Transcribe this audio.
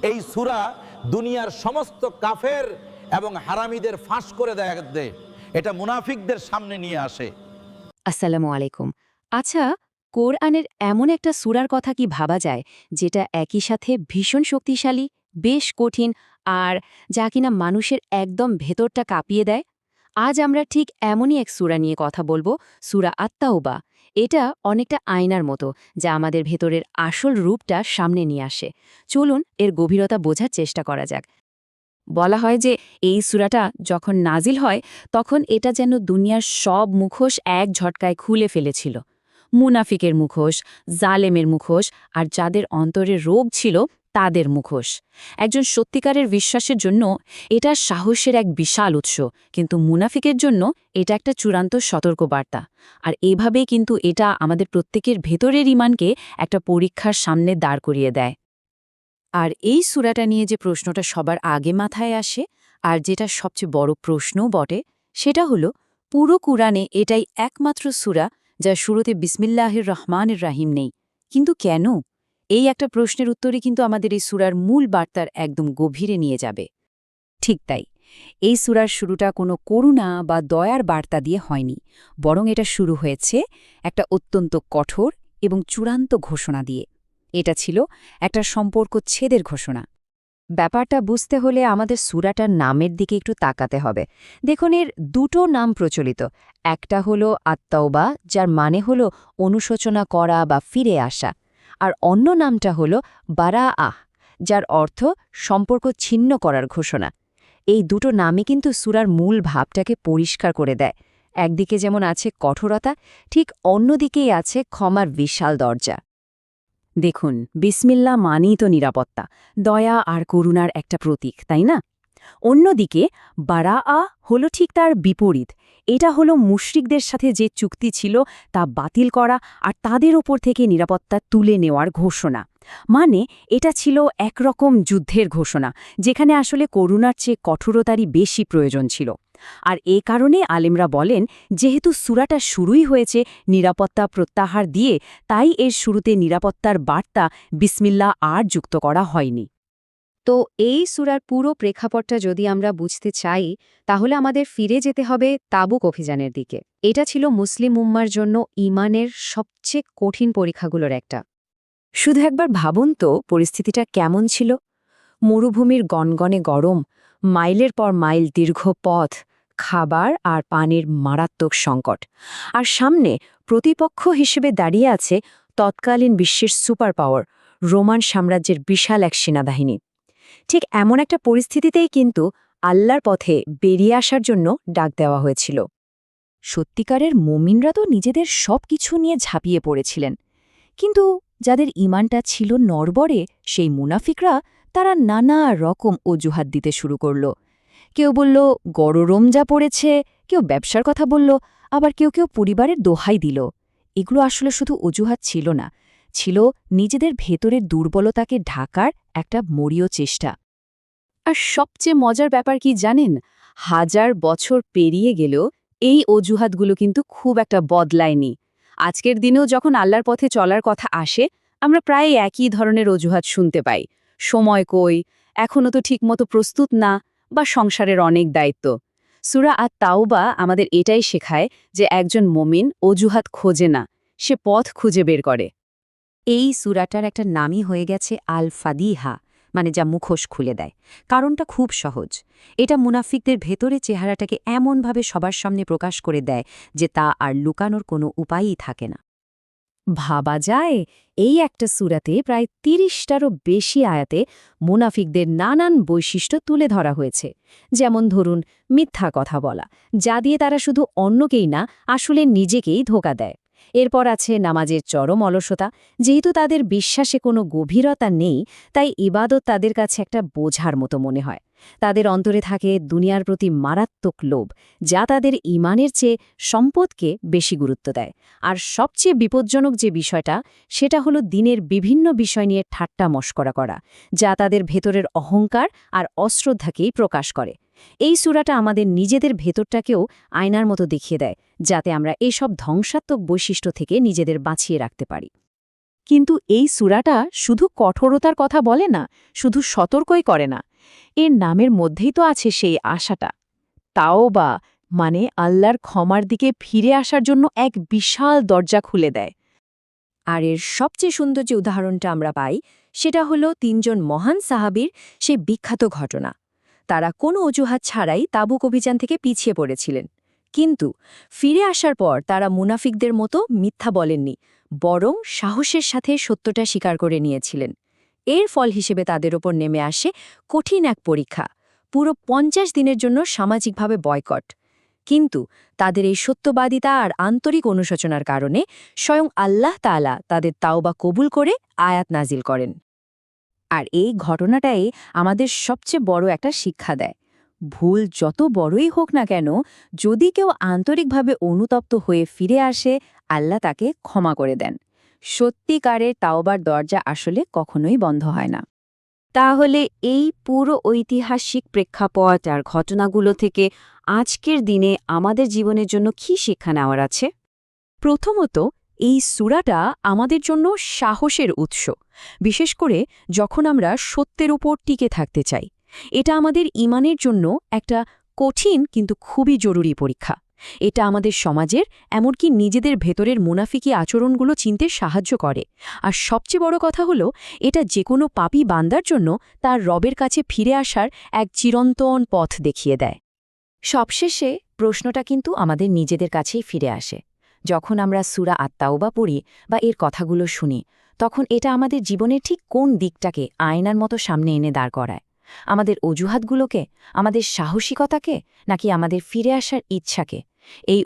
এই সূরা দুনিয়ার সমস্ত কাফের এবং হারামীদের ফাঁস করে দেয়। এটা মুনাফিকদের সামনে নিয়ে আসে। আসসালামু আলাইকুম। আচ্ছা, কোরআনের এমন একটা সূরার কথা কি ভাবা যায় যেটা একই সাথে ভীষণ শক্তিশালী, বেশ কঠিন আর যা কিনা মানুষের একদম ভেতরটা কাঁপিয়ে দেয়? আজ আমরা ঠিক এমনই এক সূরা নিয়ে কথা বলবো, সূরা আত-তাওবা। এটা অনেকটা আয়নার মতো, যা আমাদের ভেতরের আসল রূপটা সামনে নিয়ে আসে। চলুন এর গভীরতা বোঝার চেষ্টা করা যাক। বলা হয় যে এই সূরাটা যখন নাজিল হয় তখন এটা যেন দুনিয়ার সব মুখোশ এক ঝটকায় খুলে ফেলেছিল। মুনাফিকের মুখোশ, জালেমের মুখোশ আর যাদের অন্তরে রোগ ছিল তাদের মুখোশ। একজন সত্যিকারের বিশ্বাসের জন্য এটা সাহসের এক বিশাল উৎস, কিন্তু মুনাফিকের জন্য এটা একটা চূড়ান্ত সতর্কবার্তা। আর এভাবেই কিন্তু এটা আমাদের প্রত্যেকের ভেতরের ঈমানকে একটা পরীক্ষার সামনে দাঁড় করিয়ে দেয়। আর এই সূরাটা নিয়ে যে প্রশ্নটা সবার আগে মাথায় আসে, আর যেটা সবচেয়ে বড় প্রশ্নও বটে, সেটা হলো পুরো কুরআনে এটাই একমাত্র সূরা যা শুরুতে বিসমিল্লাহির রহমানির রাহিম নেই। কিন্তু কেন? এই একটা প্রশ্নের উত্তরে কিন্তু আমাদের এই সূরার মূল বার্তার একদম গভীরে নিয়ে যাবে। ঠিক তাই, এই সূরার শুরুটা কোনো করুণা বা দয়ার বার্তা দিয়ে হয়নি, বরং এটা শুরু হয়েছে একটা অত্যন্ত কঠোর এবং চূড়ান্ত ঘোষণা দিয়ে। এটা ছিল একটা সম্পর্ক ছেদের ঘোষণা। ব্যাপারটা বুঝতে হলে আমাদের সূরাটার নামের দিকে একটু তাকাতে হবে। দেখুন, এর দুটো নাম প্রচলিত। একটা হলো আত-তাওবা, যার মানে হলো অনুশোচনা করা বা ফিরে আসা, আর অন্য নামটা হলো বারাআহ, যার অর্থ সম্পর্ক ছিন্ন করার ঘোষণা। এই দুটো নামই কিন্তু সূরার মূল ভাবটাকে পরিষ্কার করে দেয়। একদিকে যেমন আছে কঠোরতা, ঠিক অন্যদিকেই আছে ক্ষমার বিশাল দরজা। দেখুন, বিসমিল্লাহ মানেই তো নিরাপত্তা, দয়া আর করুণার একটা প্রতীক, তাই না? অন্যদিকে বারাআ হলো ঠিক তার বিপরীত। এটা হলো মুশরিকদের সাথে যে চুক্তি ছিল তা বাতিল করা আর তাদের ওপর থেকে নিরাপত্তা তুলে নেওয়ার ঘোষণা। মানে এটা ছিল একরকম যুদ্ধের ঘোষণা, যেখানে আসলে করুণার চেয়ে কঠোরতারই বেশি প্রয়োজন ছিল। আর এ কারণে আলেমরা বলেন, যেহেতু সূরাটা শুরুই হয়েছে নিরাপত্তা প্রত্যাহার দিয়ে, তাই এর শুরুতে নিরাপত্তার বার্তা বিসমিল্লাহ আর যুক্ত করা হয়নি। তো এই সূরার পুরো প্রেক্ষাপটটা যদি আমরা বুঝতে চাই, তাহলে আমাদের ফিরে যেতে হবে তাবুক অভিযানের দিকে। এটা ছিল মুসলিম উম্মার জন্য ঈমানের সবচেয়ে কঠিন পরীক্ষাগুলোর একটা। শুধু একবার ভাবুন তো পরিস্থিতিটা কেমন ছিল। মরুভূমির গনগনে গরম, মাইলের পর মাইল দীর্ঘ পথ, খাবার আর পানির মারাত্মক সংকট। আর সামনে প্রতিপক্ষ হিসেবে দাঁড়িয়ে আছে তৎকালীন বিশ্বের সুপার পাওয়ার, রোমান সাম্রাজ্যের বিশাল এক সেনাবাহিনী। ঠিক এমন একটা পরিস্থিতিতেই কিন্তু আল্লাহর পথে বেরিয়ে আসার জন্য ডাক দেওয়া হয়েছিল। সত্যিকারের মুমিনরা তো নিজেদের সব কিছু নিয়ে ঝাঁপিয়ে পড়েছিলেন, কিন্তু যাদের ঈমানটা ছিল নড়বড়ে, সেই মুনাফিকরা, তারা নানা রকম অজুহাত দিতে শুরু করল। কেউ বলল গরম যা পড়েছে, কেউ ব্যবসার কথা বলল, আবার কেউ কেউ পরিবারের দোহাই দিল। এগুলো আসলে শুধু অজুহাত ছিল না, ছিল নিজেদের ভেতরের দুর্বলতাকে ঢাকার একটা মরীয় চেষ্টা। আর সবচেয়ে মজার ব্যাপার কি জানেন? হাজার বছর পেরিয়ে গেলেও এই অজুহাতগুলো কিন্তু খুব একটা বদলায়নি। আজকের দিনেও যখন আল্লাহর পথে চলার কথা আসে, আমরা প্রায় একই ধরনের অজুহাত শুনতে পাই। সময় কই, এখনও তো ঠিকমতো প্রস্তুত না, বা সংসারের অনেক দায়িত্ব। সূরা আত-তাওবা আমাদের এটাই শেখায় যে একজন মুমিন অজুহাত খোঁজে না, সে পথ খুঁজে বের করে। এই সূরাটার একটা নামই হয়ে গেছে আল ফাদিহা, মানে যা মুখোশ খুলে দেয়। কারণটা খুব সহজ। এটা মুনাফিকদের ভেতরে চেহারাটাকে এমনভাবে সবার সামনে প্রকাশ করে দেয় যে তা আর লুকানোর কোনো উপায়ই থাকে না। ভাবা যায়, এই একটা সূরাতে প্রায় ৩০টারও বেশি আয়াতে মুনাফিকদের নানান বৈশিষ্ট্য তুলে ধরা হয়েছে। যেমন ধরুন, মিথ্যা কথা বলা, যা দিয়ে তারা শুধু অন্যকেই না, আসলে নিজেকেই ধোঁকা দেয়। এরপর আছে নামাজের চরম অলসতা। যেহেতু তাদের বিশ্বাসে কোনো গভীরতা নেই, তাই ইবাদত তাদের কাছে একটা বোঝার মতো মনে হয়। তাদের অন্তরে থাকে দুনিয়ার প্রতি মারাত্মক লোভ, যা তাদের ঈমানের চেয়ে সম্পদকে বেশি গুরুত্ব দেয়। আর সবচেয়ে বিপজ্জনক যে বিষয়টা, সেটা হলো দিনের বিভিন্ন বিষয় নিয়ে ঠাট্টা মশকরা করা, যা তাদের ভেতরের অহংকার আর অশ্রদ্ধাকেই প্রকাশ করে। এই সূরাটা আমাদের নিজেদের ভেতরটাকেও আয়নার মতো দেখিয়ে দেয়, যাতে আমরা এসব ধ্বংসাত্মক বৈশিষ্ট্য থেকে নিজেদের বাঁচিয়ে রাখতে পারি। কিন্তু এই সূরাটা শুধু কঠোরতার কথা বলে না, শুধু সতর্কই করে না। এর নামের মধ্যেই তো আছে সেই আশাটা। তাওবা, মানে আল্লাহর ক্ষমার দিকে ফিরে আসার জন্য এক বিশাল দরজা খুলে দেয়। আর এর সবচেয়ে সুন্দর যে উদাহরণটা আমরা পাই, সেটা হলো ৩ জন মহান সাহাবীর সে বিখ্যাত ঘটনা। তারা কোনো অজুহাত ছাড়াই তাবুক অভিযান থেকে পিছিয়ে পড়েছিলেন। কিন্তু ফিরে আসার পর তারা মুনাফিকদের মতো মিথ্যা বলেননি, বরং সাহসের সাথে সত্যটা স্বীকার করে নিয়েছিলেন। এর ফল হিসেবে তাদের ওপর নেমে আসে কঠিন এক পরীক্ষা, পুরো ৫০ দিনের জন্য সামাজিকভাবে বয়কট। কিন্তু তাদের এই সত্যবাদিতা আর আন্তরিক অনুশোচনার কারণে স্বয়ং আল্লাহ তাআলা তাদের তাওবা কবুল করে আয়াত নাজিল করেন। আর এই ঘটনাটাই আমাদের সবচেয়ে বড় একটা শিক্ষা দেয়। ভুল যত বড়ই হোক না কেন, যদি কেউ আন্তরিকভাবে অনুতপ্ত হয়ে ফিরে আসে, আল্লাহ তাকে ক্ষমা করে দেন। সত্যিকারের তাওবার দরজা আসলে কখনোই বন্ধ হয় না। তাহলে এই পুরো ঐতিহাসিক প্রেক্ষাপট আর ঘটনাগুলো থেকে আজকের দিনে আমাদের জীবনের জন্য কী শিক্ষা নেওয়ার আছে? প্রথমত, এই সূরাটা আমাদের জন্য সাহসের উৎস, বিশেষ করে যখন আমরা সত্যের উপর টিকে থাকতে চাই। এটা আমাদের ঈমানের জন্য একটা কঠিন কিন্তু খুবই জরুরি পরীক্ষা। এটা আমাদের সমাজের, এমনকি নিজেদের ভেতরের মুনাফিকি আচরণগুলো চিনতে সাহায্য করে। আর সবচেয়ে বড় কথা হলো, এটা যেকোনো পাপী বান্দার জন্য তার রবের কাছে ফিরে আসার এক চিরন্তন পথ দেখিয়ে দেয়। সবশেষে প্রশ্নটা কিন্তু আমাদের নিজেদের কাছেই ফিরে আসে। যখন আমরা সূরা আত-তাওবা পড়ি বা এর কথাগুলো শুনি, তখন এটা আমাদের জীবনের ঠিক কোন দিকটাকে আয়নার মতো সামনে এনে দাঁড় করায়? আমাদের অজুহাতগুলোকে, আমাদের সাহসিকতাকে, নাকি আমাদের ফিরে আসার ইচ্ছাকে? এই